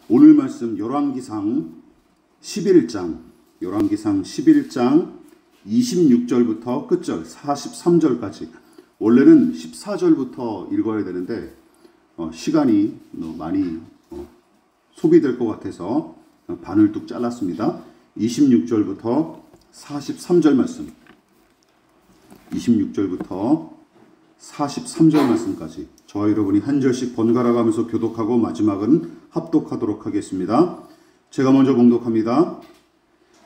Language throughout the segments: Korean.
오늘 말씀 열왕기상 11장 26절부터 끝절 43절까지. 원래는 14절부터 읽어야 되는데 시간이 많이 소비될 것 같아서 반을 뚝 잘랐습니다. 26절부터 43절 말씀, 26절부터 43절 말씀까지 저와 여러분이 한 절씩 번갈아 가면서 교독하고 마지막은 합독하도록 하겠습니다. 제가 먼저 봉독합니다.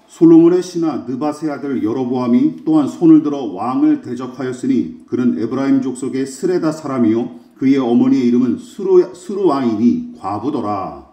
솔로몬의 신하 느밧의 아들 여로보암이 또한 손을 들어 왕을 대적하였으니 그는 에브라임 족속의 스레다 사람이요 그의 어머니의 이름은 스루아이니 과부더라.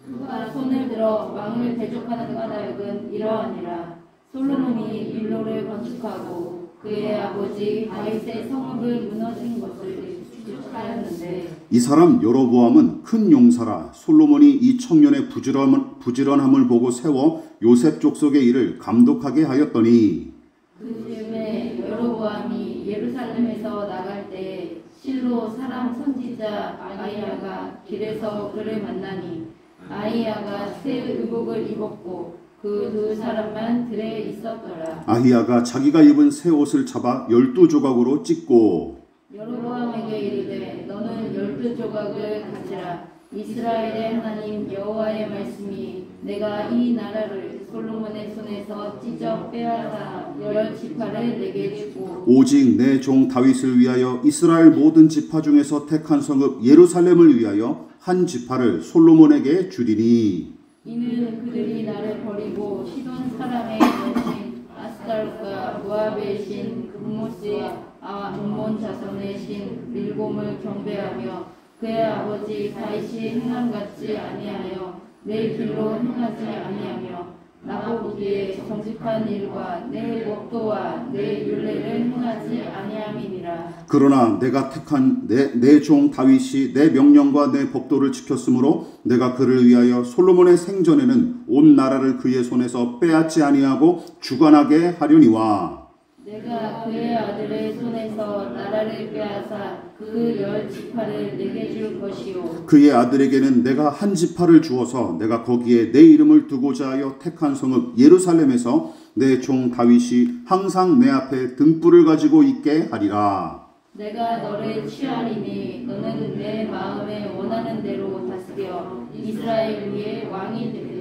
그가 손을 들어 왕을 대적하는 까닭은 이러하니라. 솔로몬이 밀로를 건축하고 그의 아버지 다윗의 성읍을 무너진 것을 추측하였는데 이 사람 여로보암은 큰 용사라. 솔로몬이 이 청년의 부지런함을 보고 세워 요셉 족속의 일을 감독하게 하였더니 그 즈음에 여로보암이 예루살렘에서 나갈 때 실로 사람 선지자 아히야가 길에서 그를 만나니 아히야가 새 의복을 입었고 그 두 사람만 들에 있었더라. 아히야가 자기가 입은 새 옷을 잡아 12조각으로 찢고 여로보암에게 이르되 너는 12조각을 가지라. 이스라엘의 하나님 여호와의 말씀이 내가 이 나라를 솔로몬의 손에서 찢어 빼앗아 10지파를 내게 주고 오직 내 종 다윗을 위하여 이스라엘 모든 지파 중에서 택한 성읍 예루살렘을 위하여 한 지파를 솔로몬에게 주리니 이는 그들이 나를 버리고 시돈 사람의 여신 아스타롯과 모압의 신 금모스의 암몬 자손의 신 밀곰을 경배하며 그의 아버지 다윗이 행함같이 아니하여 내 길로 행하지 아니하며 나보기에 정직한 일과 내 법도와 내 율례를 행하지 아니함이니라. 그러나 내가 택한 내 종 다윗이 내 명령과 내 법도를 지켰으므로 내가 그를 위하여 솔로몬의 생전에는 온 나라를 그의 손에서 빼앗지 아니하고 주관하게 하려니와 내가 그의 아들의 손에서 나라를 빼앗아 그 10지파를 내게 줄 것이요 그의 아들에게는 내가 한 지파를 주어서 내가 거기에 내 이름을 두고자 하여 택한 성읍 예루살렘에서 내 종 다윗이 항상 내 앞에 등불을 가지고 있게 하리라. 내가 너를 취하리니 너는 내 마음에 원하는 대로 다스려 이스라엘 위에 왕이 되리라.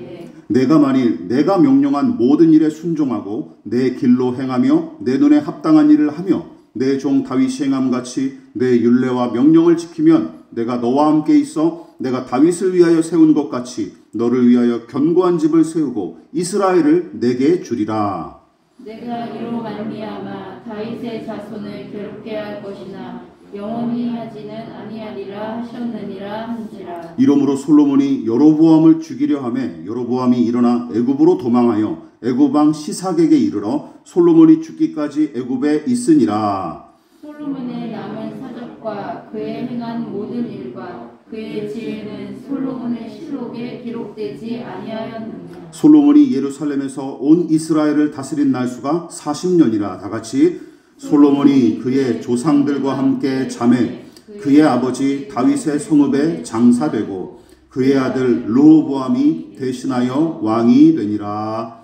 내가 만일 내가 명령한 모든 일에 순종하고 내 길로 행하며 내 눈에 합당한 일을 하며 내 종 다윗이 행함같이 내 율례와 명령을 지키면 내가 너와 함께 있어 내가 다윗을 위하여 세운 것 같이 너를 위하여 견고한 집을 세우고 이스라엘을 내게 주리라. 내가 이로 말미암아 다윗의 자손을 괴롭게 할 것이나 영원히 하지는 아니하리라 하셨느니라 한지라. 이러므로 솔로몬이 여로보암을 죽이려 하매 여로보암이 일어나 애굽으로 도망하여 애굽 왕 시삭에게 이르러 솔로몬이 죽기까지 애굽에 있으니라. 솔로몬의 남은 사적과 그의 행한 모든 일과 그의 지혜는 솔로몬의 실록에 기록되지 아니하였느냐. 솔로몬이 예루살렘에서 온 이스라엘을 다스린 날수가 40년이라. 다같이 솔로몬이 그의 조상들과 함께 잠에 그의 아버지 다윗의 성읍에 장사되고 그의 아들 르호보암이 대신하여 왕이 되니라.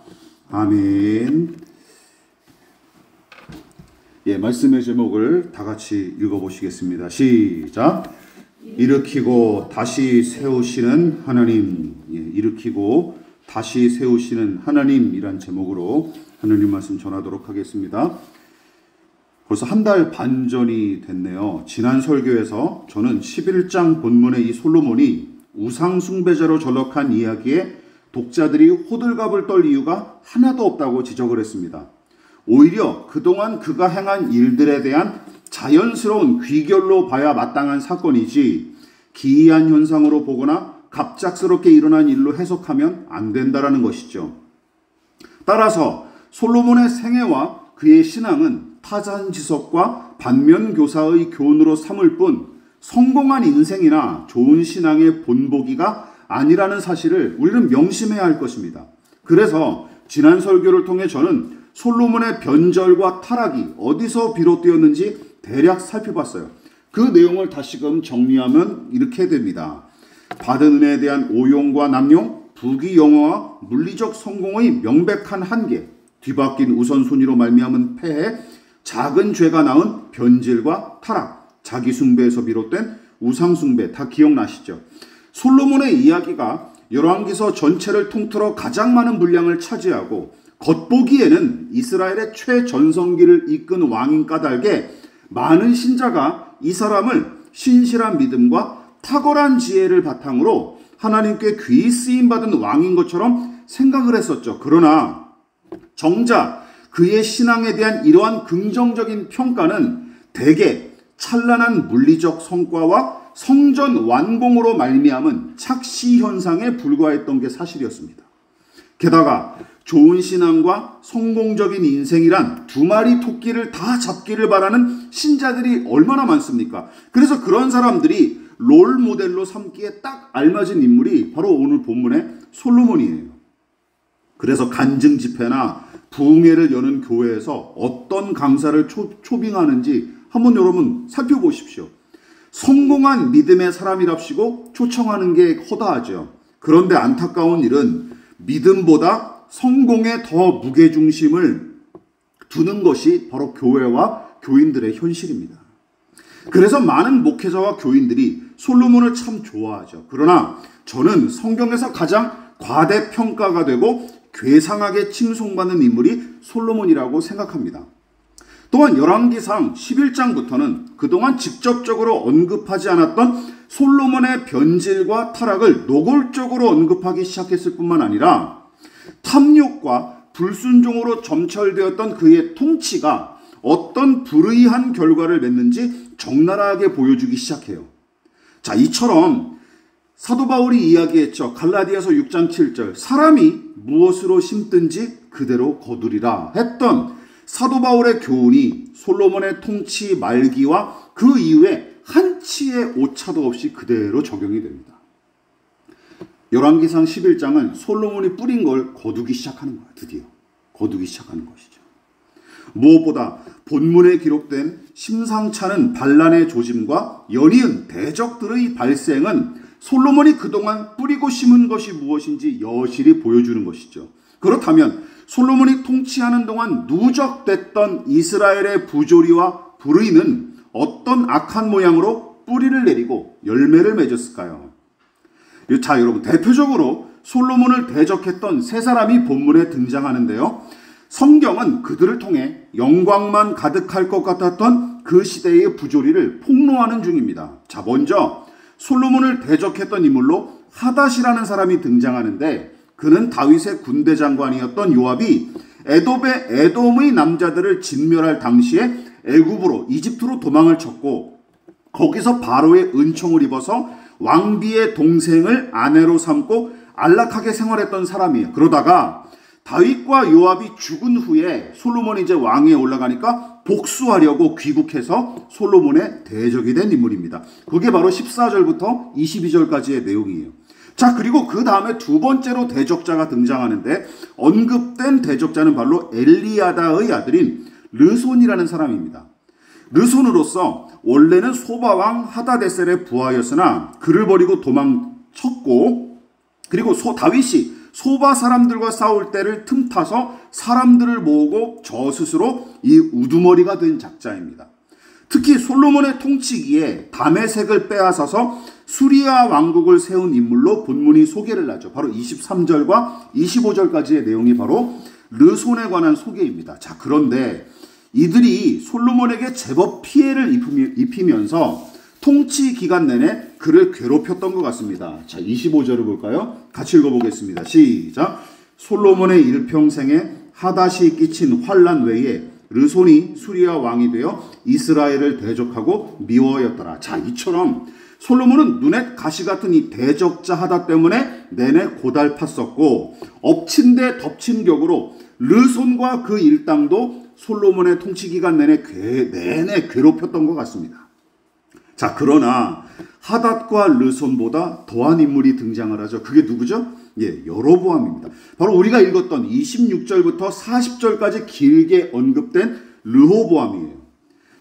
아멘. 말씀의 제목을 다 같이 읽어보시겠습니다. 시작. 일으키고 다시 세우시는 하나님. 일으키고 다시 세우시는 하나님이란 제목으로 하나님 말씀 전하도록 하겠습니다. 벌써 한 달 반 전이 됐네요. 지난 설교에서 저는 11장 본문의 이 솔로몬이 우상 숭배자로 전락한 이야기에 독자들이 호들갑을 떨 이유가 하나도 없다고 지적을 했습니다. 오히려 그동안 그가 행한 일들에 대한 자연스러운 귀결로 봐야 마땅한 사건이지 기이한 현상으로 보거나 갑작스럽게 일어난 일로 해석하면 안 된다라는 것이죠. 따라서 솔로몬의 생애와 그의 신앙은 타잔지석과 반면교사의 교훈으로 삼을 뿐 성공한 인생이나 좋은 신앙의 본보기가 아니라는 사실을 우리는 명심해야 할 것입니다. 그래서 지난 설교를 통해 저는 솔로몬의 변절과 타락이 어디서 비롯되었는지 대략 살펴봤어요. 그 내용을 다시금 정리하면 이렇게 됩니다. 받은 은혜에 대한 오용과 남용, 부귀영화와 물리적 성공의 명백한 한계, 뒤바뀐 우선순위로 말미암은 폐해, 작은 죄가 낳은 변질과 타락, 자기 숭배에서 비롯된 우상 숭배, 다 기억나시죠? 솔로몬의 이야기가 열왕기서 전체를 통틀어 가장 많은 분량을 차지하고 겉보기에는 이스라엘의 최전성기를 이끈 왕인 까닭에 많은 신자가 이 사람을 신실한 믿음과 탁월한 지혜를 바탕으로 하나님께 귀히 쓰임받은 왕인 것처럼 생각을 했었죠. 그러나 정작 그의 신앙에 대한 이러한 긍정적인 평가는 대개 찬란한 물리적 성과와 성전 완공으로 말미암은 착시 현상에 불과했던 게 사실이었습니다. 게다가 좋은 신앙과 성공적인 인생이란 두 마리 토끼를 다 잡기를 바라는 신자들이 얼마나 많습니까? 그래서 그런 사람들이 롤 모델로 삼기에 딱 알맞은 인물이 바로 오늘 본문의 솔로몬이에요. 그래서 간증 집회나 부흥회를 여는 교회에서 어떤 강사를 초빙하는지 한번 여러분 살펴보십시오. 성공한 믿음의 사람이랍시고 초청하는 게 허다하죠. 그런데 안타까운 일은 믿음보다 성공에 더 무게중심을 두는 것이 바로 교회와 교인들의 현실입니다. 그래서 많은 목회자와 교인들이 솔로몬을 참 좋아하죠. 그러나 저는 성경에서 가장 과대평가가 되고 괴상하게 칭송받는 인물이 솔로몬이라고 생각합니다. 또한 열왕기상 11장부터는 그동안 직접적으로 언급하지 않았던 솔로몬의 변질과 타락을 노골적으로 언급하기 시작했을 뿐만 아니라 탐욕과 불순종으로 점철되었던 그의 통치가 어떤 불의한 결과를 맺는지 적나라하게 보여주기 시작해요. 자, 이처럼 사도 바울이 이야기했죠. 갈라디아서 6장 7절 사람이 무엇으로 심든지 그대로 거두리라 했던 사도 바울의 교훈이 솔로몬의 통치 말기와 그 이후에 한치의 오차도 없이 그대로 적용이 됩니다. 열왕기상 11장은 솔로몬이 뿌린 걸 거두기 시작하는 거예요. 드디어 거두기 시작하는 것이죠. 무엇보다 본문에 기록된 심상찮은 반란의 조짐과 연이은 대적들의 발생은 솔로몬이 그동안 뿌리고 심은 것이 무엇인지 여실히 보여주는 것이죠. 그렇다면 솔로몬이 통치하는 동안 누적됐던 이스라엘의 부조리와 불의는 어떤 악한 모양으로 뿌리를 내리고 열매를 맺었을까요? 자, 여러분, 대표적으로 솔로몬을 대적했던 세 사람이 본문에 등장하는데요. 성경은 그들을 통해 영광만 가득할 것 같았던 그 시대의 부조리를 폭로하는 중입니다. 자, 먼저 솔로몬을 대적했던 인물로 하닷이라는 사람이 등장하는데 그는 다윗의 군대 장관이었던 요압이 에돔의 남자들을 진멸할 당시에 애굽으로 이집트로 도망을 쳤고 거기서 바로의 은총을 입어서 왕비의 동생을 아내로 삼고 안락하게 생활했던 사람이에요. 그러다가 다윗과 요압이 죽은 후에 솔로몬이 이제 왕위에 올라가니까 복수하려고 귀국해서 솔로몬의 대적이 된 인물입니다. 그게 바로 14절부터 22절까지의 내용이에요. 자, 그리고 그 다음에 두 번째로 대적자가 등장하는데 언급된 대적자는 바로 엘리야다의 아들인 르손이라는 사람입니다. 르손으로서 원래는 소바왕 하다데셀의 부하였으나 그를 버리고 도망쳤고 그리고 다윗이 소바 사람들과 싸울 때를 틈타서 사람들을 모으고 저 스스로 이 우두머리가 된 작자입니다. 특히 솔로몬의 통치기에 다메섹을 빼앗아서 수리아 왕국을 세운 인물로 본문이 소개를 하죠. 바로 23절과 25절까지의 내용이 바로 르손에 관한 소개입니다. 자, 그런데 이들이 솔로몬에게 제법 피해를 입히면서 통치 기간 내내 그를 괴롭혔던 것 같습니다. 자, 25절을 볼까요? 같이 읽어보겠습니다. 시작. 솔로몬의 일평생에 하닷이 끼친 환난 외에 르손이 수리아 왕이 되어 이스라엘을 대적하고 미워하였더라. 자, 이처럼 솔로몬은 눈에 가시 같은 이 대적자 하닷 때문에 내내 고달팠었고 엎친 데 덮친 격으로 르손과 그 일당도 솔로몬의 통치 기간 내내 괴롭혔던 것 같습니다. 자, 그러나 하닷과 르손보다 더한 인물이 등장을 하죠. 그게 누구죠? 예, 여로보암입니다. 바로 우리가 읽었던 26절부터 40절까지 길게 언급된 르호보암이에요.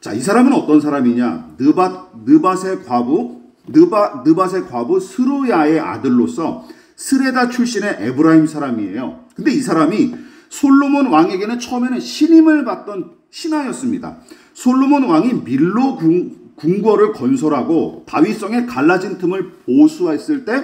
자, 이 사람은 어떤 사람이냐? 느밧의 과부 느밧의 과부 스루야의 아들로서 스레다 출신의 에브라임 사람이에요. 근데 이 사람이 솔로몬 왕에게는 처음에는 신임을 받던 신하였습니다. 솔로몬 왕이 밀로 궁궐을 건설하고 다윗성의 갈라진 틈을 보수했을 때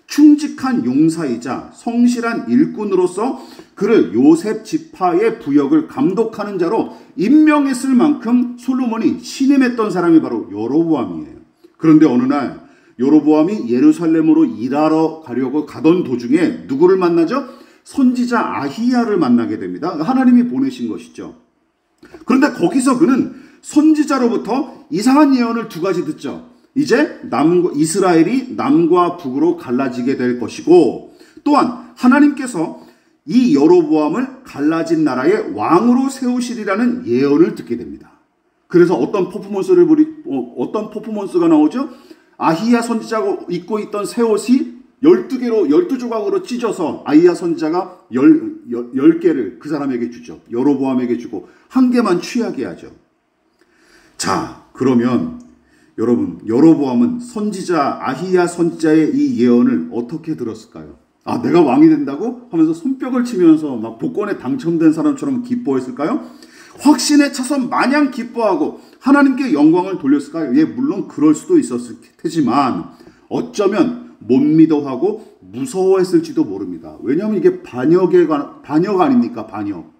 충직한 용사이자 성실한 일꾼으로서 그를 요셉 지파의 부역을 감독하는 자로 임명했을 만큼 솔로몬이 신임했던 사람이 바로 여로보암이에요. 그런데 어느 날 여로보암이 예루살렘으로 일하러 가려고 가던 도중에 누구를 만나죠? 선지자 아히야를 만나게 됩니다. 하나님이 보내신 것이죠. 그런데 거기서 그는 선지자로부터 이상한 예언을 두 가지 듣죠. 이제 이스라엘이 남과 북으로 갈라지게 될 것이고, 또한 하나님께서 이 여로보암을 갈라진 나라의 왕으로 세우시리라는 예언을 듣게 됩니다. 그래서 어떤 퍼포먼스가 나오죠? 아히야 선지자가 입고 있던 새 옷이 12조각으로 찢어서 아히야 선지자가 10개를 그 사람에게 주죠. 여로보암에게 주고 한 개만 취하게 하죠. 자, 그러면 여러분, 여로보암은 선지자 아히야 선지자의 이 예언을 어떻게 들었을까요? 아, 내가 왕이 된다고? 하면서 손뼉을 치면서 막 복권에 당첨된 사람처럼 기뻐했을까요? 확신에 차서 마냥 기뻐하고 하나님께 영광을 돌렸을까요? 예, 물론 그럴 수도 있었을 테지만 어쩌면 못 믿어하고 무서워했을지도 모릅니다. 왜냐하면 이게 반역 아닙니까? 반역.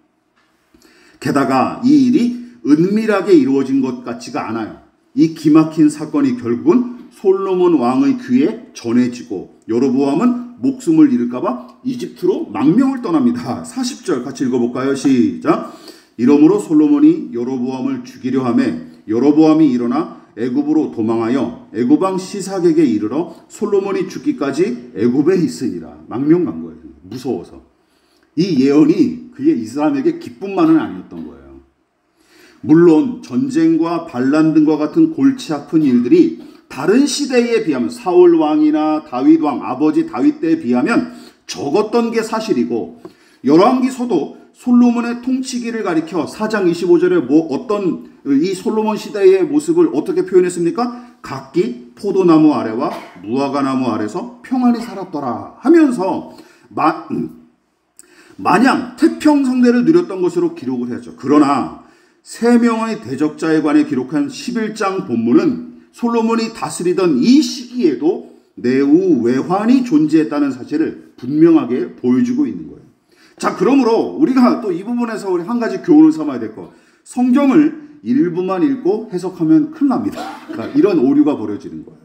게다가 이 일이 은밀하게 이루어진 것 같지가 않아요. 이 기막힌 사건이 결국은 솔로몬 왕의 귀에 전해지고 여로보암은 목숨을 잃을까봐 이집트로 망명을 떠납니다. 40절 같이 읽어볼까요? 시작. 이러므로 솔로몬이 여로보암을 죽이려 하매 여로보암이 일어나 애굽으로 도망하여 애굽 왕 시삭에게 이르러 솔로몬이 죽기까지 애굽에 있으니라. 망명 간 거예요. 무서워서. 이 예언이 그의 이스라엘에게 기쁨만은 아니었던 거예요. 물론 전쟁과 반란 등과 같은 골치 아픈 일들이 다른 시대에 비하면 사울 왕이나 다윗 왕, 아버지 다윗 때에 비하면 적었던 게 사실이고, 열왕기서도 솔로몬의 통치기를 가리켜 4장 25절에 어떤 이 솔로몬 시대의 모습을 어떻게 표현했습니까? 각기 포도나무 아래와 무화과나무 아래서 평안히 살았더라 하면서 마냥 태평성대를 누렸던 것으로 기록을 했죠. 그러나 3명의 대적자에 관해 기록한 11장 본문은 솔로몬이 다스리던 이 시기에도 내후 외환이 존재했다는 사실을 분명하게 보여주고 있는 거예요. 자, 그러므로 우리가 또 이 부분에서 우리 한 가지 교훈을 삼아야 될 것. 성경을 일부만 읽고 해석하면 큰일 납니다. 그러니까 이런 오류가 벌어지는 거예요.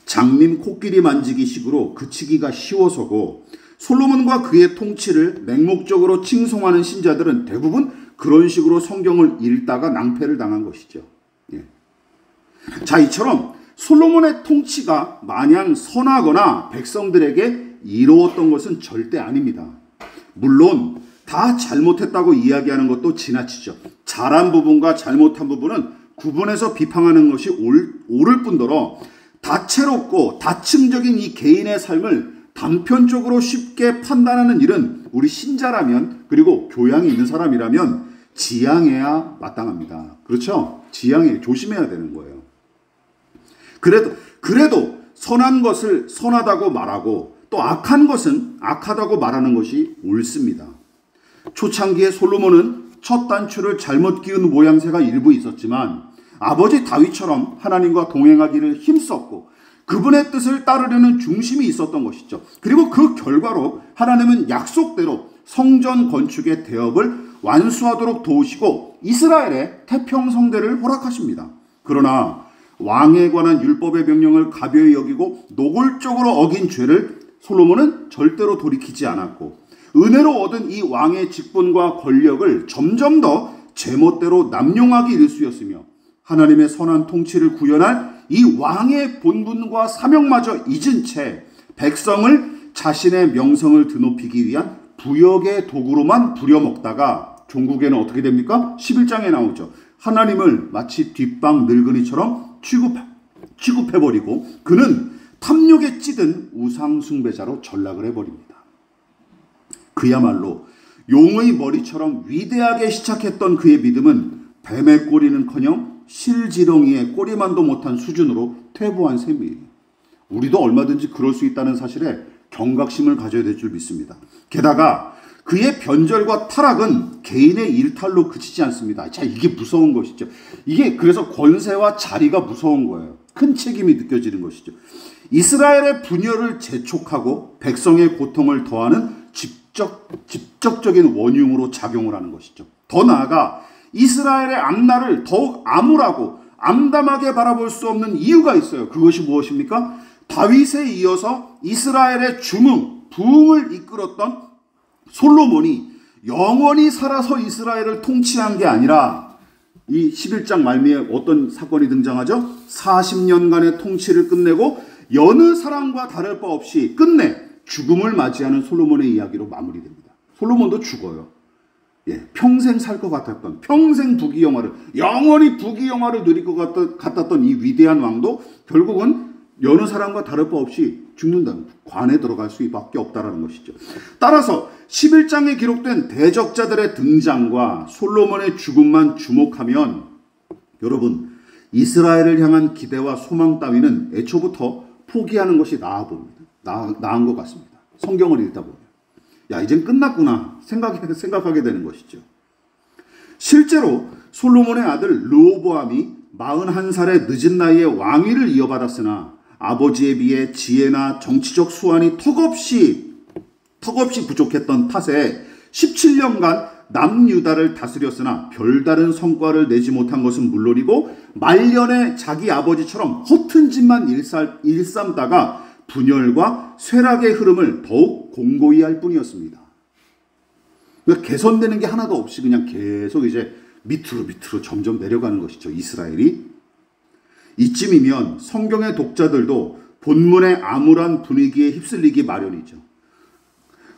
장님 코끼리 만지기 식으로 그치기가 쉬워서고, 솔로몬과 그의 통치를 맹목적으로 칭송하는 신자들은 대부분 그런 식으로 성경을 읽다가 낭패를 당한 것이죠. 예. 자, 이처럼 솔로몬의 통치가 마냥 선하거나 백성들에게 이로웠던 것은 절대 아닙니다. 물론 다 잘못했다고 이야기하는 것도 지나치죠. 잘한 부분과 잘못한 부분은 구분해서 비판하는 것이 옳을 뿐더러 다채롭고 다층적인 이 개인의 삶을 단편적으로 쉽게 판단하는 일은 우리 신자라면, 그리고 교양이 있는 사람이라면 지양해야 마땅합니다. 그렇죠? 지양해, 조심해야 되는 거예요. 그래도 선한 것을 선하다고 말하고 또 악한 것은 악하다고 말하는 것이 옳습니다. 초창기에 솔로몬은 첫 단추를 잘못 끼운 모양새가 일부 있었지만 아버지 다윗처럼 하나님과 동행하기를 힘썼고 그분의 뜻을 따르려는 중심이 있었던 것이죠. 그리고 그 결과로 하나님은 약속대로 성전 건축의 대업을 완수하도록 도우시고 이스라엘의 태평성대를 허락하십니다. 그러나 왕에 관한 율법의 명령을 가벼이 여기고 노골적으로 어긴 죄를 솔로몬은 절대로 돌이키지 않았고, 은혜로 얻은 이 왕의 직분과 권력을 점점 더 제멋대로 남용하기 일쑤였으며 하나님의 선한 통치를 구현할 이 왕의 본분과 사명마저 잊은 채 백성을 자신의 명성을 드높이기 위한 부역의 도구로만 부려먹다가 종국에는 어떻게 됩니까? 11장에 나오죠. 하나님을 마치 뒷방 늙은이처럼 취급해버리고 그는 탐욕에 찌든 우상숭배자로 전락을 해버립니다. 그야말로 용의 머리처럼 위대하게 시작했던 그의 믿음은 뱀의 꼬리는커녕 실지렁이의 꼬리만도 못한 수준으로 퇴보한 셈이에요. 우리도 얼마든지 그럴 수 있다는 사실에 경각심을 가져야 될 줄 믿습니다. 게다가 그의 변절과 타락은 개인의 일탈로 그치지 않습니다. 자, 이게 무서운 것이죠. 이게 그래서 권세와 자리가 무서운 거예요. 큰 책임이 느껴지는 것이죠. 이스라엘의 분열을 재촉하고 백성의 고통을 더하는 직접적인 원흉으로 작용을 하는 것이죠. 더 나아가 이스라엘의 앞날을 더욱 암울하고 암담하게 바라볼 수 없는 이유가 있어요. 그것이 무엇입니까? 다윗에 이어서 이스라엘의 부흥을 이끌었던 솔로몬이 영원히 살아서 이스라엘을 통치한 게 아니라 이 11장 말미에 어떤 사건이 등장하죠? 40년간의 통치를 끝내고 여느 사람과 다를 바 없이 끝내 죽음을 맞이하는 솔로몬의 이야기로 마무리됩니다. 솔로몬도 죽어요. 평생 살 것 같았던, 평생 부귀영화를, 영원히 부귀영화를 누릴 것 같았던 이 위대한 왕도 결국은 여느 사람과 다를 바 없이 죽는다. 관에 들어갈 수밖에 없다라는 것이죠. 따라서 11장에 기록된 대적자들의 등장과 솔로몬의 죽음만 주목하면 여러분, 이스라엘을 향한 기대와 소망 따위는 애초부터 포기하는 것이 나은 것 같습니다. 성경을 읽다 보면. 야, 이젠 끝났구나 생각하게 되는 것이죠. 실제로 솔로몬의 아들 르호보암이 41살의 늦은 나이에 왕위를 이어받았으나 아버지에 비해 지혜나 정치적 수완이 턱없이 부족했던 탓에 17년간 남유다를 다스렸으나 별다른 성과를 내지 못한 것은 물론이고 말년에 자기 아버지처럼 허튼 짓만 일삼다가 분열과 쇠락의 흐름을 더욱 공고히 할 뿐이었습니다. 그러니까 개선되는 게 하나도 없이 그냥 계속 이제 밑으로 점점 내려가는 것이죠. 이스라엘이. 이쯤이면 성경의 독자들도 본문의 암울한 분위기에 휩쓸리기 마련이죠.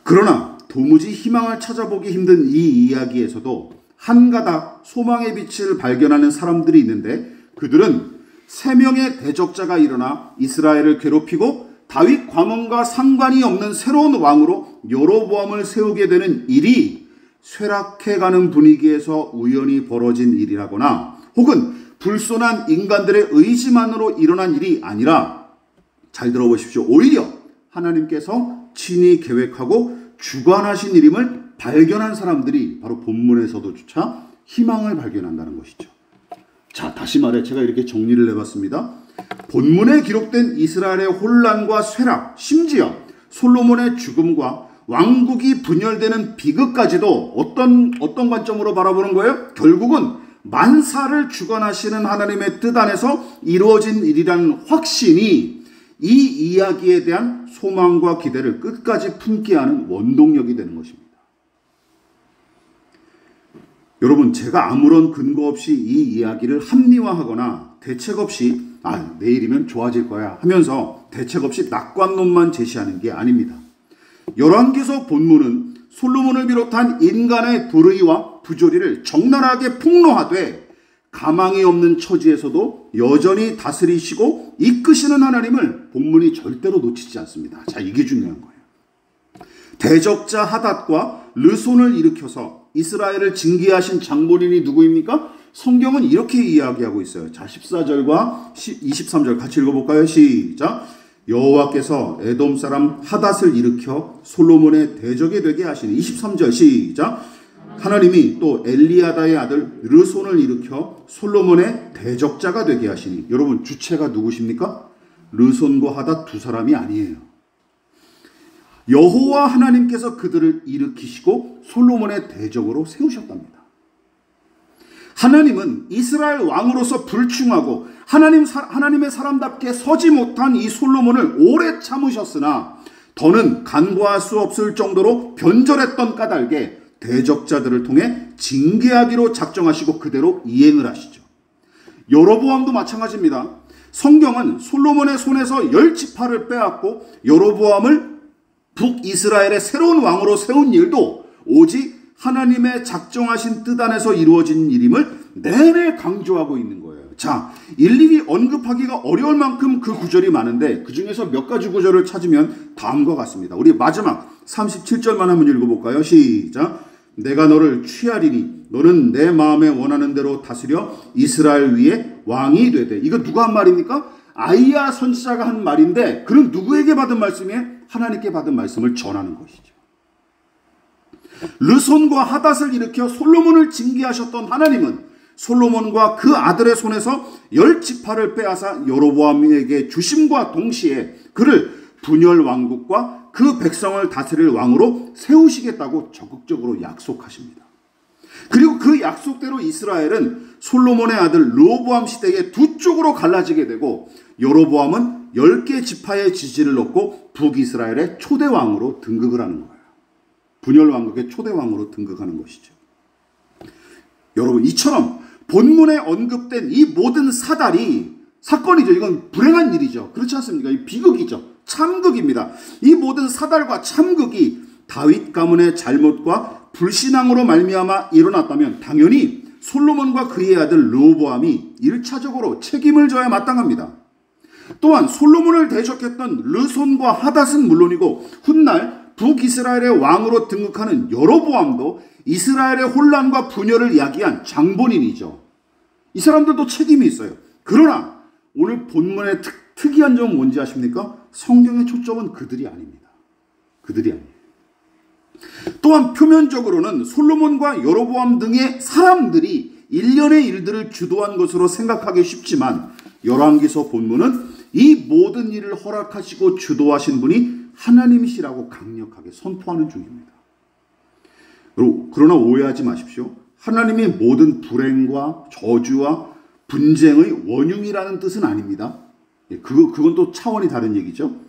그러나 도무지 희망을 찾아보기 힘든 이 이야기에서도 한 가닥 소망의 빛을 발견하는 사람들이 있는데 그들은 3명의 대적자가 일어나 이스라엘을 괴롭히고 다윗 과문과 상관이 없는 새로운 왕으로 여로보암을 세우게 되는 일이 쇠락해가는 분위기에서 우연히 벌어진 일이라거나 혹은 불손한 인간들의 의지만으로 일어난 일이 아니라 잘 들어보십시오. 오히려 하나님께서 친히 계획하고 주관하신 일임을 발견한 사람들이 바로 본문에서도조차 희망을 발견한다는 것이죠. 자, 다시 말해 제가 이렇게 정리를 해봤습니다. 본문에 기록된 이스라엘의 혼란과 쇠락, 심지어 솔로몬의 죽음과 왕국이 분열되는 비극까지도 어떤 관점으로 바라보는 거예요? 결국은 만사를 주관하시는 하나님의 뜻 안에서 이루어진 일이라는 확신이 이 이야기에 대한 소망과 기대를 끝까지 품게 하는 원동력이 되는 것입니다. 여러분, 제가 아무런 근거 없이 이 이야기를 합리화하거나 대책 없이 내일이면 좋아질 거야 하면서 대책 없이 낙관론만 제시하는 게 아닙니다. 열왕기서 본문은 솔로몬을 비롯한 인간의 불의와 부조리를 적나라하게 폭로하되 가망이 없는 처지에서도 여전히 다스리시고 이끄시는 하나님을 본문이 절대로 놓치지 않습니다. 자, 이게 중요한 거예요. 대적자 하닷과 르손을 일으켜서 이스라엘을 징계하신 장본인이 누구입니까? 성경은 이렇게 이야기하고 있어요. 자, 14절과 23절 같이 읽어볼까요? 시작. 여호와께서 에돔 사람 하닷을 일으켜 솔로몬의 대적이 되게 하시니 23절 시작. 하나님이 또 엘리야다의 아들 르손을 일으켜 솔로몬의 대적자가 되게 하시니. 여러분, 주체가 누구십니까? 르손과 하닷 두 사람이 아니에요. 여호와 하나님께서 그들을 일으키시고 솔로몬의 대적으로 세우셨답니다. 하나님은 이스라엘 왕으로서 불충하고 하나님의 사람답게 서지 못한 이 솔로몬을 오래 참으셨으나 더는 간과할 수 없을 정도로 변절했던 까닭에 대적자들을 통해 징계하기로 작정하시고 그대로 이행을 하시죠. 여로보암도 마찬가지입니다. 성경은 솔로몬의 손에서 10지파를 빼앗고 여로보암을 북이스라엘의 새로운 왕으로 세운 일도 오직 하나님의 작정하신 뜻 안에서 이루어진 일임을 내내 강조하고 있는 거예요. 자, 일일이 언급하기가 어려울 만큼 그 구절이 많은데 그 중에서 몇 가지 구절을 찾으면 다음과 같습니다. 우리 마지막 37절만 한번 읽어볼까요? 시작. 내가 너를 취하리니 너는 내 마음에 원하는 대로 다스려 이스라엘 위에 왕이 되되. 이거 누가 한 말입니까? 아이야 선지자가 한 말인데 그는 누구에게 받은 말씀이에요? 하나님께 받은 말씀을 전하는 것이죠. 르손과 하닷을 일으켜 솔로몬을 징계하셨던 하나님은 솔로몬과 그 아들의 손에서 10지파를 빼앗아 여로보암에게 주심과 동시에 그를 분열 왕국과 그 백성을 다스릴 왕으로 세우시겠다고 적극적으로 약속하십니다. 그리고 그 약속대로 이스라엘은 솔로몬의 아들 르호보암 시대에 두 쪽으로 갈라지게 되고 여로보암은 10개 지파의 지지를 얻고 북이스라엘의 초대왕으로 등극을 하는 거예요. 분열 왕국의 초대왕으로 등극하는 것이죠. 여러분, 이처럼 본문에 언급된 이 모든 사건이죠. 이건 불행한 일이죠. 그렇지 않습니까? 이 비극이죠. 참극입니다. 이 모든 사달과 참극이 다윗 가문의 잘못과 불신앙으로 말미암아 일어났다면 당연히 솔로몬과 그의 아들 르호보암이 1차적으로 책임을 져야 마땅합니다. 또한 솔로몬을 대적했던 르손과 하닷은 물론이고 훗날 북이스라엘의 왕으로 등극하는 여로보암도 이스라엘의 혼란과 분열을 야기한 장본인이죠. 이 사람들도 책임이 있어요. 그러나 오늘 본문의 특이한 점은 뭔지 아십니까? 성경의 초점은 그들이 아닙니다. 그들이 아니에요. 또한 표면적으로는 솔로몬과 여로보암 등의 사람들이 일련의 일들을 주도한 것으로 생각하기 쉽지만 열왕기서 본문은 이 모든 일을 허락하시고 주도하신 분이 하나님이시라고 강력하게 선포하는 중입니다. 그러나 오해하지 마십시오. 하나님이 모든 불행과 저주와 분쟁의 원흉이라는 뜻은 아닙니다. 그건 또 차원이 다른 얘기죠.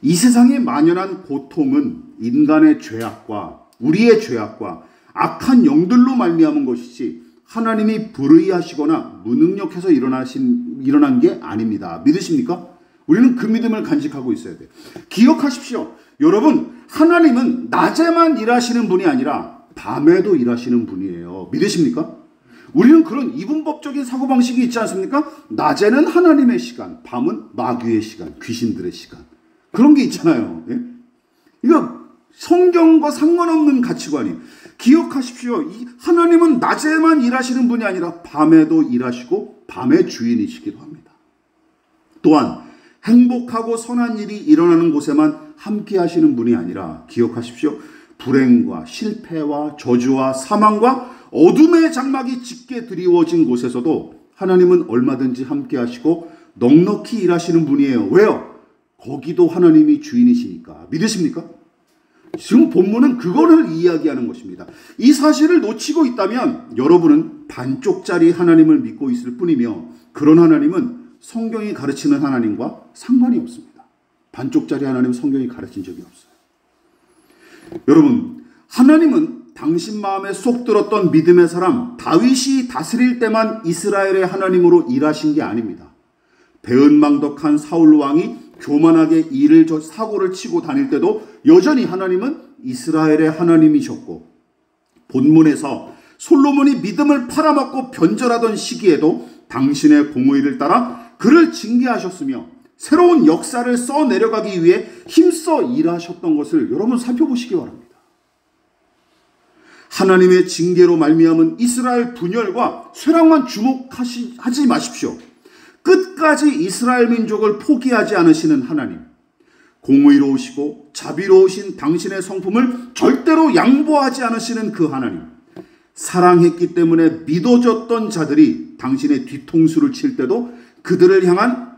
이 세상에 만연한 고통은 인간의 죄악과 우리의 죄악과 악한 영들로 말미암은 것이지 하나님이 불의하시거나 무능력해서 일어난 게 아닙니다. 믿으십니까? 우리는 그 믿음을 간직하고 있어야 돼요. 기억하십시오. 여러분, 하나님은 낮에만 일하시는 분이 아니라 밤에도 일하시는 분이에요. 믿으십니까? 우리는 그런 이분법적인 사고방식이 있지 않습니까? 낮에는 하나님의 시간, 밤은 마귀의 시간, 귀신들의 시간. 그런 게 있잖아요. 예? 이거 성경과 상관없는 가치관이에요. 기억하십시오. 하나님은 낮에만 일하시는 분이 아니라 밤에도 일하시고 밤의 주인이시기도 합니다. 또한 행복하고 선한 일이 일어나는 곳에만 함께 하시는 분이 아니라 기억하십시오. 불행과 실패와 저주와 사망과 어둠의 장막이 짙게 드리워진 곳에서도 하나님은 얼마든지 함께 하시고 넉넉히 일하시는 분이에요. 왜요? 거기도 하나님이 주인이시니까. 믿으십니까? 지금 본문은 그거를 이야기하는 것입니다. 이 사실을 놓치고 있다면 여러분은 반쪽짜리 하나님을 믿고 있을 뿐이며 그런 하나님은 성경이 가르치는 하나님과 상관이 없습니다. 반쪽짜리 하나님 성경이 가르친 적이 없어요. 여러분, 하나님은 당신 마음에 쏙 들었던 믿음의 사람 다윗이 다스릴 때만 이스라엘의 하나님으로 일하신 게 아닙니다. 배은망덕한 사울 왕이 교만하게 사고를 치고 다닐 때도 여전히 하나님은 이스라엘의 하나님이셨고 본문에서 솔로몬이 믿음을 팔아먹고 변절하던 시기에도 당신의 공의를 따라 그를 징계하셨으며 새로운 역사를 써내려가기 위해 힘써 일하셨던 것을 여러분 살펴보시기 바랍니다. 하나님의 징계로 말미암은 이스라엘 분열과 쇠락만 주목하지 마십시오. 끝까지 이스라엘 민족을 포기하지 않으시는 하나님, 공의로우시고 자비로우신 당신의 성품을 절대로 양보하지 않으시는 그 하나님, 사랑했기 때문에 믿어졌던 자들이 당신의 뒤통수를 칠 때도 그들을 향한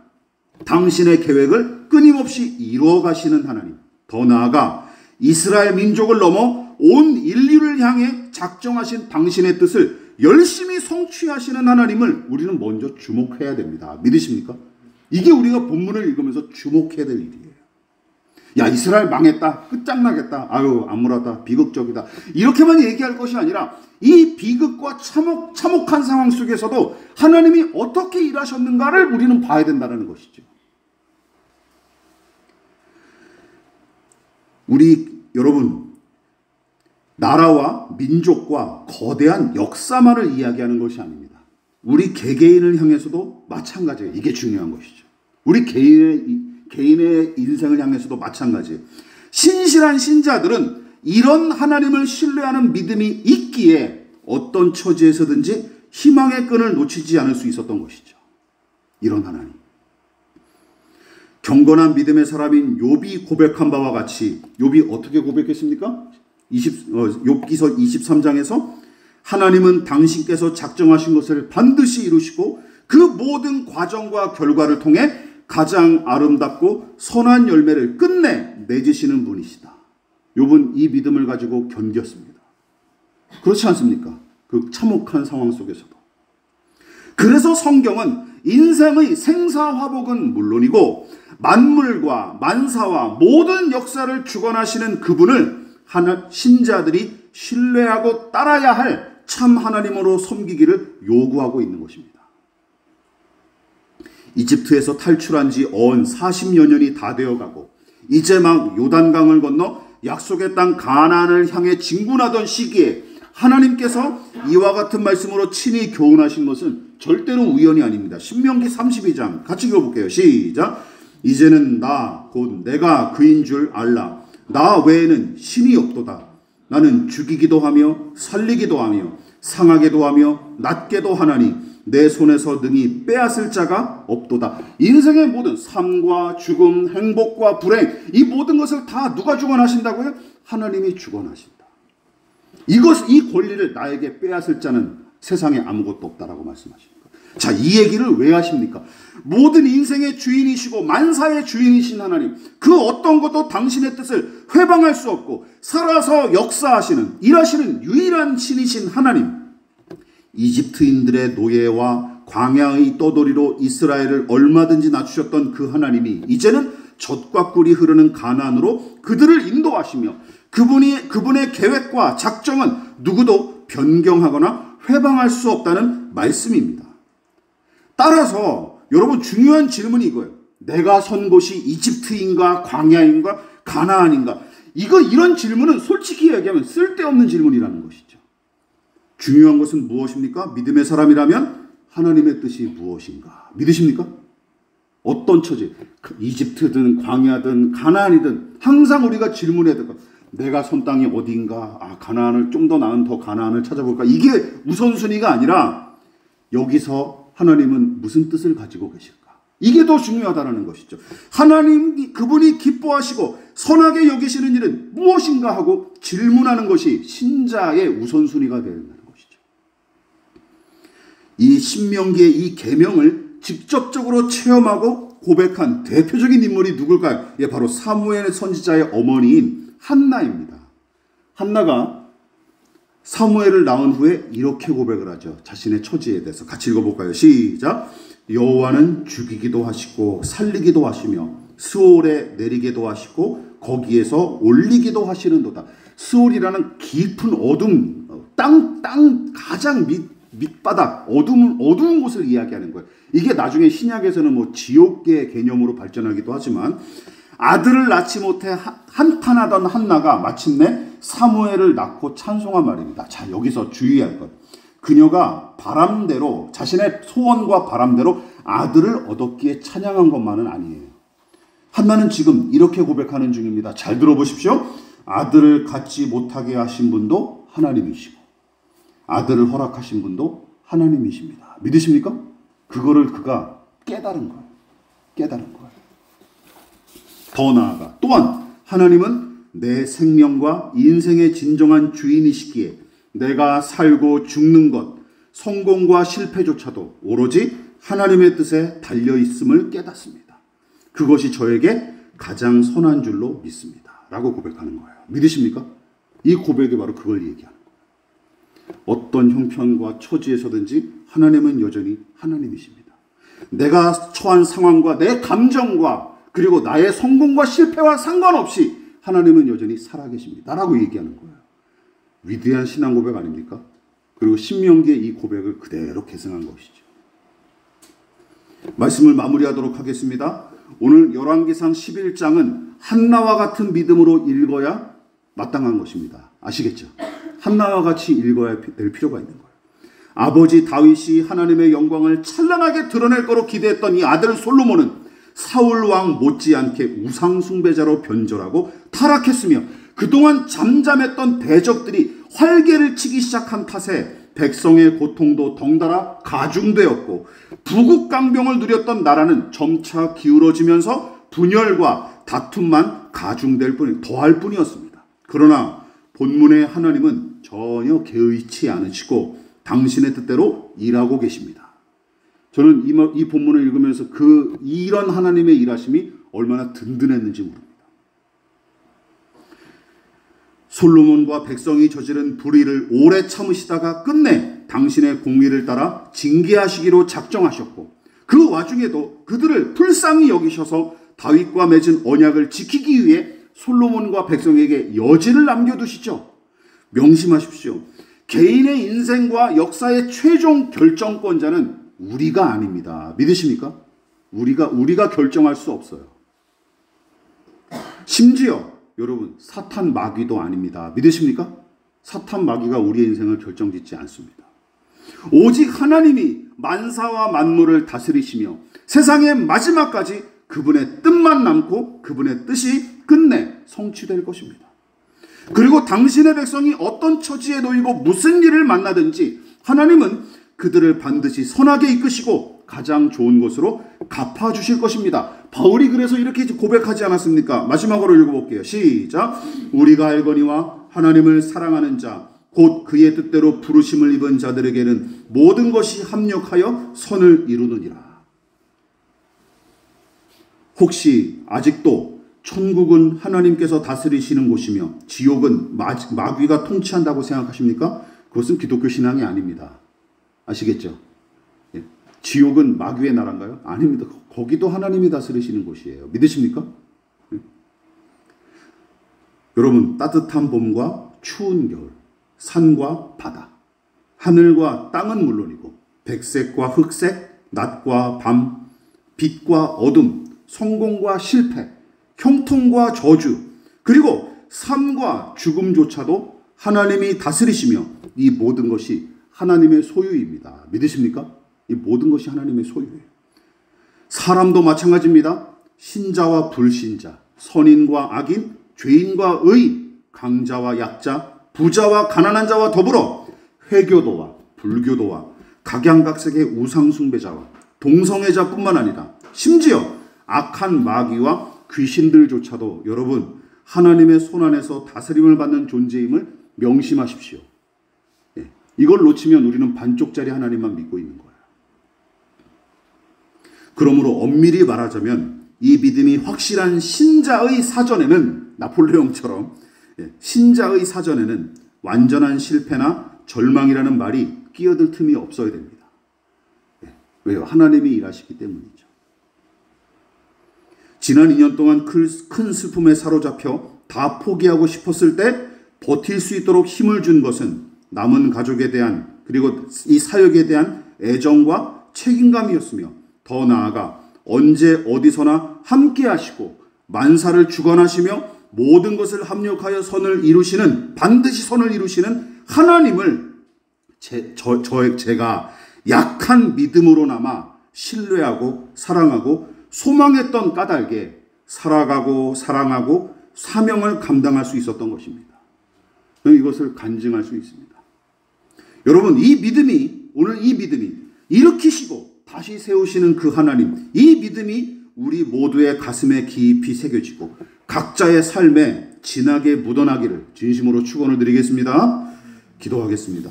당신의 계획을 끊임없이 이루어 가시는 하나님, 더 나아가 이스라엘 민족을 넘어 온 인류를 향해 작정하신 당신의 뜻을 열심히 성취하시는 하나님을 우리는 먼저 주목해야 됩니다. 믿으십니까? 이게 우리가 본문을 읽으면서 주목해야 될 일이에요. 야, 이스라엘 망했다. 끝장나겠다. 아유, 암울하다. 비극적이다. 이렇게만 얘기할 것이 아니라 이 비극과 참혹한 상황 속에서도 하나님이 어떻게 일하셨는가를 우리는 봐야 된다는 것이죠. 여러분, 나라와 민족과 거대한 역사만을 이야기하는 것이 아닙니다. 우리 개개인을 향해서도 마찬가지예요. 이게 중요한 것이죠. 우리 개인의 인생을 향해서도 마찬가지예요. 신실한 신자들은 이런 하나님을 신뢰하는 믿음이 있기에 어떤 처지에서든지 희망의 끈을 놓치지 않을 수 있었던 것이죠. 이런 하나님. 경건한 믿음의 사람인 욥이 고백한 바와 같이 욥이 어떻게 고백했습니까? 욥기서 23장에서 하나님은 당신께서 작정하신 것을 반드시 이루시고 그 모든 과정과 결과를 통해 가장 아름답고 선한 열매를 끝내 맺으시는 분이시다. 욥은 이 믿음을 가지고 견뎠습니다. 그렇지 않습니까? 그 참혹한 상황 속에서도. 그래서 성경은 인생의 생사화복은 물론이고 만물과 만사와 모든 역사를 주관하시는 그분을 신자들이 신뢰하고 따라야 할 참 하나님으로 섬기기를 요구하고 있는 것입니다. 이집트에서 탈출한 지 언 40여 년이 다 되어가고 이제 막 요단강을 건너 약속의 땅 가나안을 향해 진군하던 시기에 하나님께서 이와 같은 말씀으로 친히 교훈하신 것은 절대로 우연이 아닙니다. 신명기 32장 같이 읽어볼게요. 시작. 이제는 나 곧 내가 그인 줄 알라. 나 외에는 신이 없도다. 나는 죽이기도 하며 살리기도 하며 상하게도 하며 낫게도 하나니 내 손에서 능히 빼앗을 자가 없도다. 인생의 모든 삶과 죽음, 행복과 불행, 이 모든 것을 다 누가 주관하신다고요? 하나님이 주관하신다. 이 권리를 나에게 빼앗을 자는 세상에 아무것도 없다라고 말씀하십니다. 자, 이 얘기를 왜 하십니까? 모든 인생의 주인이시고 만사의 주인이신 하나님, 그 어떤 것도 당신의 뜻을 회방할 수 없고 살아서 역사하시는, 일하시는 유일한 신이신 하나님, 이집트인들의 노예와 광야의 떠돌이로 이스라엘을 얼마든지 낮추셨던 그 하나님이 이제는 젖과 꿀이 흐르는 가나안으로 그들을 인도하시며 그분의 계획과 작정은 누구도 변경하거나 회방할 수 없다는 말씀입니다. 따라서 여러분 중요한 질문이 이거예요. 내가 선 곳이 이집트인가 광야인가 가나안인가? 이런 질문은 솔직히 얘기하면 쓸데없는 질문이라는 것이죠. 중요한 것은 무엇입니까? 믿음의 사람이라면 하나님의 뜻이 무엇인가? 믿으십니까? 어떤 처지, 이집트든 광야든 가나안이든 항상 우리가 질문해야 될 것. 내가 선 땅이 어디인가? 가나안을 좀 더 나은 더 가나안을 찾아볼까? 이게 우선순위가 아니라 여기서 하나님은 무슨 뜻을 가지고 계실까? 이게 더 중요하다는 것이죠. 하나님, 그분이 기뻐하시고 선하게 여기시는 일은 무엇인가 하고 질문하는 것이 신자의 우선순위가 되는 것이죠. 이 신명기의 이 계명을 직접적으로 체험하고 고백한 대표적인 인물이 누굴까요? 바로 사무엘 선지자의 어머니인 한나입니다. 한나가 사무엘을 낳은 후에 이렇게 고백을 하죠. 자신의 처지에 대해서 같이 읽어볼까요? 시작. 여호와는 죽이기도 하시고 살리기도 하시며 스올에 내리기도 하시고 거기에서 올리기도 하시는도다. 스올이라는 깊은 어둠, 땅 가장 밑바닥, 어두운 곳을 이야기하는 거예요. 이게 나중에 신약에서는 지옥의 개념으로 발전하기도 하지만 아들을 낳지 못해 한탄하던 한나가 마침내 사무엘을 낳고 찬송한 말입니다. 자, 여기서 주의할 것. 그녀가 바람대로, 자신의 소원과 바람대로 아들을 얻었기에 찬양한 것만은 아니에요. 한나는 지금 이렇게 고백하는 중입니다. 잘 들어보십시오. 아들을 갖지 못하게 하신 분도 하나님이시고 아들을 허락하신 분도 하나님이십니다. 믿으십니까? 그거를 그가 깨달은 거예요. 더 나아가 또한 하나님은 내 생명과 인생의 진정한 주인이시기에 내가 살고 죽는 것, 성공과 실패조차도 오로지 하나님의 뜻에 달려있음을 깨닫습니다. 그것이 저에게 가장 선한 줄로 믿습니다. 라고 고백하는 거예요. 믿으십니까? 이 고백이 바로 그걸 얘기하는 거예요. 어떤 형편과 처지에서든지 하나님은 여전히 하나님이십니다. 내가 처한 상황과 내 감정과 그리고 나의 성공과 실패와 상관없이 하나님은 여전히 살아계십니다. 라고 얘기하는 거예요. 위대한 신앙 고백 아닙니까? 그리고 신명기의 이 고백을 그대로 계승한 것이죠. 말씀을 마무리하도록 하겠습니다. 오늘 열왕기상 11장은 한나와 같은 믿음으로 읽어야 마땅한 것입니다. 아시겠죠? 한나와 같이 읽어야 될 필요가 있는 거예요. 아버지 다윗이 하나님의 영광을 찬란하게 드러낼 거로 기대했던 이 아들 솔로몬은 사울 왕 못지않게 우상 숭배자로 변절하고 타락했으며 그동안 잠잠했던 대적들이 활개를 치기 시작한 탓에 백성의 고통도 덩달아 가중되었고 부국강병을 누렸던 나라는 점차 기울어지면서 분열과 다툼만 가중될 더할 뿐이었습니다. 그러나 본문의 하나님은 전혀 개의치 않으시고 당신의 뜻대로 일하고 계십니다. 저는 이 본문을 읽으면서 이런 하나님의 일하심이 얼마나 든든했는지 모릅니다. 솔로몬과 백성이 저지른 불의를 오래 참으시다가 끝내 당신의 공의를 따라 징계하시기로 작정하셨고, 그 와중에도 그들을 불쌍히 여기셔서 다윗과 맺은 언약을 지키기 위해 솔로몬과 백성에게 여지를 남겨두시죠. 명심하십시오. 개인의 인생과 역사의 최종 결정권자는 우리가 아닙니다. 믿으십니까? 우리가 결정할 수 없어요. 심지어 여러분, 사탄 마귀도 아닙니다. 믿으십니까? 사탄 마귀가 우리의 인생을 결정짓지 않습니다. 오직 하나님이 만사와 만물을 다스리시며 세상의 마지막까지 그분의 뜻만 남고 그분의 뜻이 끝내 성취될 것입니다. 그리고 당신의 백성이 어떤 처지에 놓이고 무슨 일을 만나든지 하나님은 그들을 반드시 선하게 이끄시고 가장 좋은 것으로 갚아주실 것입니다. 바울이 그래서 이렇게 고백하지 않았습니까? 마지막으로 읽어볼게요. 시작. 우리가 알거니와 하나님을 사랑하는 자 곧 그의 뜻대로 부르심을 입은 자들에게는 모든 것이 합력하여 선을 이루느니라. 혹시 아직도 천국은 하나님께서 다스리시는 곳이며 지옥은 마귀가 통치한다고 생각하십니까? 그것은 기독교 신앙이 아닙니다. 아시겠죠? 예. 지옥은 마귀의 나라인가요? 아닙니다. 거기도 하나님이 다스리시는 곳이에요. 믿으십니까? 예. 여러분, 따뜻한 봄과 추운 겨울, 산과 바다, 하늘과 땅은 물론이고 백색과 흑색, 낮과 밤, 빛과 어둠, 성공과 실패, 형통과 저주, 그리고 삶과 죽음조차도 하나님이 다스리시며 이 모든 것이 하나님의 소유입니다. 믿으십니까? 이 모든 것이 하나님의 소유예요. 사람도 마찬가지입니다. 신자와 불신자, 선인과 악인, 죄인과 의인, 강자와 약자, 부자와 가난한 자와 더불어 회교도와 불교도와 각양각색의 우상숭배자와 동성애자뿐만 아니라 심지어 악한 마귀와 귀신들조차도 여러분 하나님의 손안에서 다스림을 받는 존재임을 명심하십시오. 예, 이걸 놓치면 우리는 반쪽짜리 하나님만 믿고 있는 거예요. 그러므로 엄밀히 말하자면 이 믿음이 확실한 신자의 사전에는 나폴레옹처럼 신자의 사전에는 완전한 실패나 절망이라는 말이 끼어들 틈이 없어야 됩니다. 왜요? 하나님이 일하시기 때문이죠. 지난 2년 동안 큰 슬픔에 사로잡혀 다 포기하고 싶었을 때 버틸 수 있도록 힘을 준 것은 남은 가족에 대한 그리고 이 사역에 대한 애정과 책임감이었으며 더 나아가 언제 어디서나 함께 하시고 만사를 주관하시며 모든 것을 합력하여 반드시 선을 이루시는 하나님을 제가 약한 믿음으로나마 신뢰하고 사랑하고 소망했던 까닭에 살아가고 사랑하고 사명을 감당할 수 있었던 것입니다. 이것을 간증할 수 있습니다. 여러분, 오늘 이 믿음이 일으키시고 다시 세우시는 그 하나님, 이 믿음이 우리 모두의 가슴에 깊이 새겨지고 각자의 삶에 진하게 묻어나기를 진심으로 축원을 드리겠습니다. 기도하겠습니다.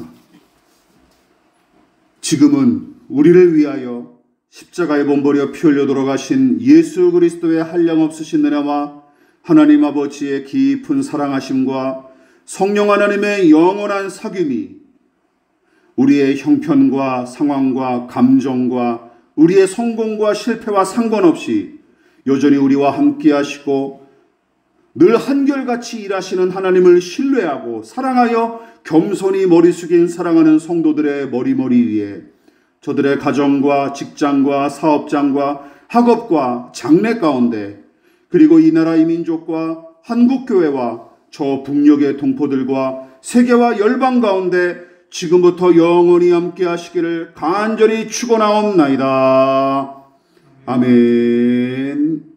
지금은 우리를 위하여 십자가에 몸버려 피 흘려 돌아가신 예수 그리스도의 한량없으신 은혜와 하나님 아버지의 깊은 사랑하심과 성령 하나님의 영원한 사귐이 우리의 형편과 상황과 감정과 우리의 성공과 실패와 상관없이 여전히 우리와 함께 하시고 늘 한결같이 일하시는 하나님을 신뢰하고 사랑하여 겸손히 머리 숙인 사랑하는 성도들의 머리 위에 저들의 가정과 직장과 사업장과 학업과 장래 가운데 그리고 이 나라의 민족과 한국교회와 저 북녘의 동포들과 세계와 열방 가운데 지금부터 영원히 함께 하시기를 간절히 축원하옵나이다. 아멘.